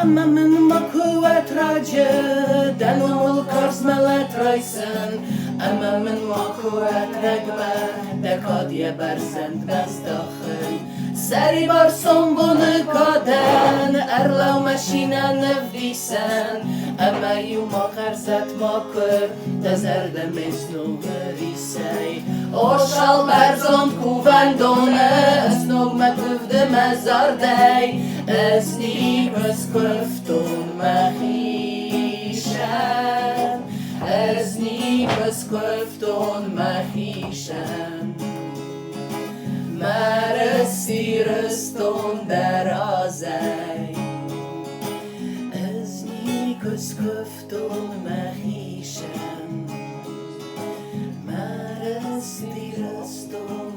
اما من ما قوت راجه دلم الکارز ملت رایسن اما من ما قوت رگمه دکادیه برزند مزداخن سری بار سنبونه کادن ارلو مشینه نفدیسن اما یو ما غرزت ما کر دزرد مزنو ریسی اوشال برزند کووندونه اسنوگ مکوفد مزار دی اسنی بس کفتون مخیشن اسنی بس کفتون مخیشن مرسی رستون در آزای اسنی بس کفتون مخیشن مرسی رستون